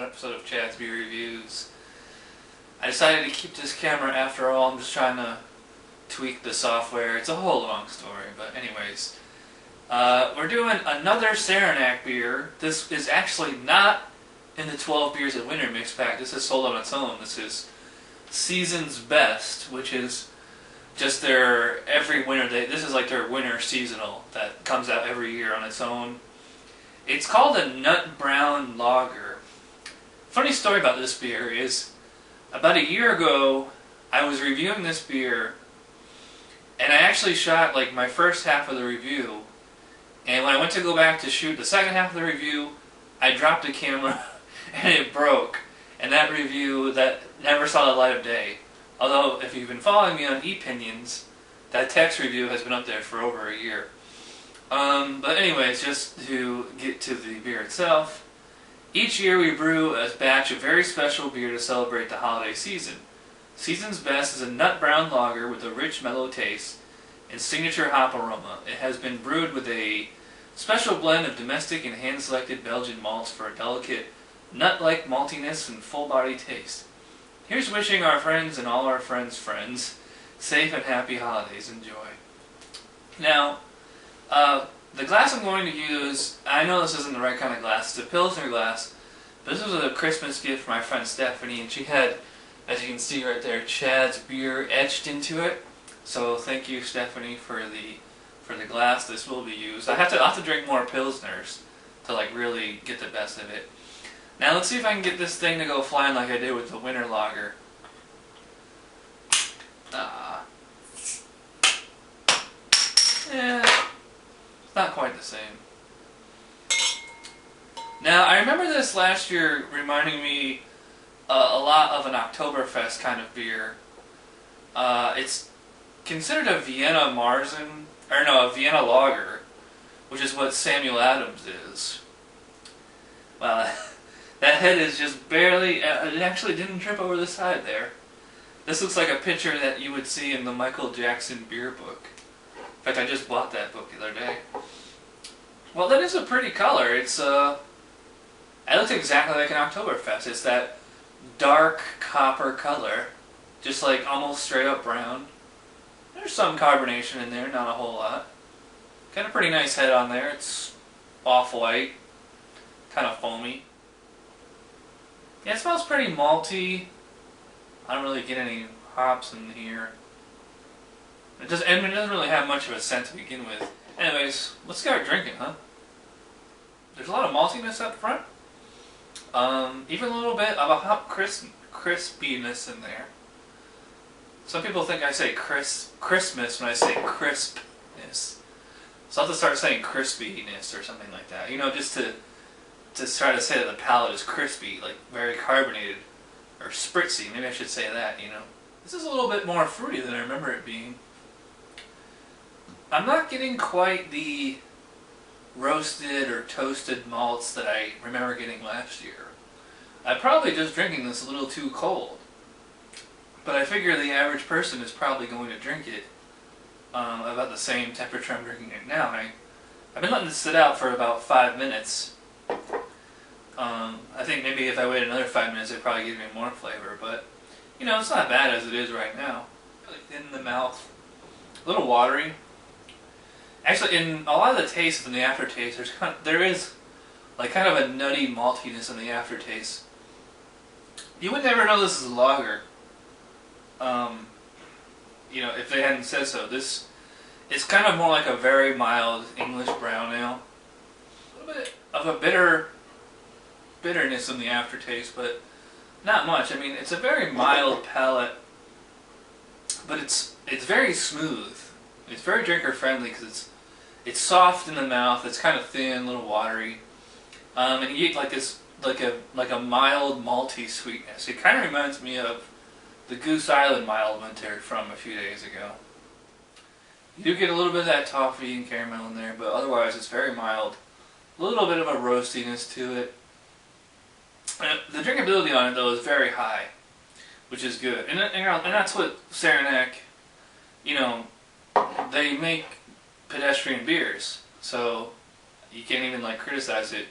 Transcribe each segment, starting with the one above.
one episode of Chad's Beer Reviews. I decided to keep this camera after all. I'm just trying to tweak the software. It's a whole long story, but anyways. We're doing another Saranac beer. This is actually not in the 12 Beers of Winter mix pack. This is sold on its own. This is Season's Best, which is just their every winter. This is like their winter seasonal that comes out every year on its own. It's called a Nut Brown Lager. Funny story about this beer is, about a year ago, I was reviewing this beer, and I actually shot like my first half of the review, and when I went to go back to shoot the second half of the review, I dropped the camera and it broke, and that review that never saw the light of day. Although, if you've been following me on ePinions, that text review has been up there for over a year. But anyways, just to get to the beer itself, each year we brew a batch of very special beer to celebrate the holiday season. Season's Best is a nut brown lager with a rich, mellow taste and signature hop aroma. It has been brewed with a special blend of domestic and hand-selected Belgian malts for a delicate, nut-like maltiness and full-body taste. Here's wishing our friends and all our friends' friends safe and happy holidays. Enjoy. Now, the glass I'm going to use, I know this isn't the right kind of glass, it's a Pilsner glass, but this was a Christmas gift from my friend Stephanie, and she had, as you can see right there, Chad's beer etched into it. So thank you, Stephanie, for the glass this will be used. I'll have to drink more Pilsners to like really get the best of it. Now let's see if I can get this thing to go flying like I did with the winter lager. Yeah, it's not quite the same. Now I remember this last year reminding me a lot of an Oktoberfest kind of beer. It's considered a Vienna Marzen, or no, a Vienna Lager, which is what Samuel Adams is. Well, that head is just barely, it actually didn't trip over the side there. This looks like a picture that you would see in the Michael Jackson beer book. In fact, I just bought that book the other day. Well, that is a pretty color. It looks exactly like an Oktoberfest. It's that dark copper color, just like almost straight up brown. There's some carbonation in there, not a whole lot. Got a pretty nice head on there. It's off-white, kind of foamy. Yeah, it smells pretty malty. I don't really get any hops in here. It doesn't really have much of a scent to begin with. Anyways, let's start drinking, huh? There's a lot of maltiness up front. Even a little bit of a hop crispiness in there. Some people think I say Christmas when I say crispness. So I'll have to start saying crispiness or something like that. You know, just to try to say that the palate is crispy, like very carbonated or spritzy. Maybe I should say that, you know. This is a little bit more fruity than I remember it being. I'm not getting quite the roasted or toasted malts that I remember getting last year. I'm probably just drinking this a little too cold. But I figure the average person is probably going to drink it about the same temperature I'm drinking it now. I've been letting this sit out for about 5 minutes. I think maybe if I wait another 5 minutes it'd probably give me more flavor, but you know, it's not bad as it is right now. Really thin in the mouth, a little watery. Actually, in a lot of the taste and the aftertaste, there is like kind of a nutty maltiness in the aftertaste. You would never know this is a lager. You know, if they hadn't said so. It's kind of more like a very mild English brown ale. A little bit of a bitterness in the aftertaste, but not much. I mean, it's a very mild palate, but it's very smooth. It's very drinker friendly because it's soft in the mouth. It's kind of thin, a little watery, and you get like this like a mild malty sweetness. It kind of reminds me of the Goose Island mild winter from a few days ago. You do get a little bit of that toffee and caramel in there, but otherwise it's very mild. A little bit of a roastiness to it. The drinkability on it though is very high, which is good. And that's what Saranac, you know, they make pedestrian beers, so you can't even like criticize it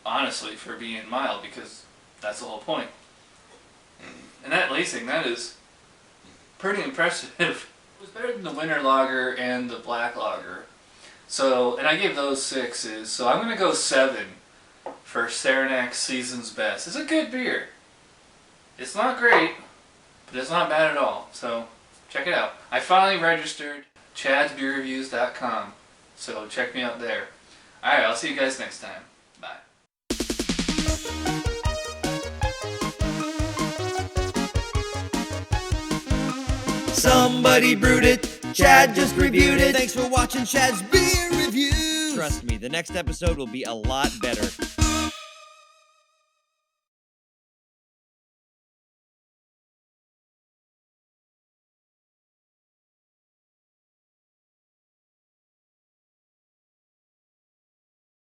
honestly, for being mild, because that's the whole point. And that lacing, that is pretty impressive. It was better than the winter lager and the black lager. So, and I gave those 6s, so I'm going to go 7 for Saranac Season's Best. It's a good beer. It's not great, but it's not bad at all. So, check it out. I finally registered chadsbeerreviews.com, so check me out there. Alright, I'll see you guys next time. Bye. Somebody brewed it, Chad just reviewed it. Thanks for watching Chad's Beer Reviews. Trust me, the next episode will be a lot better.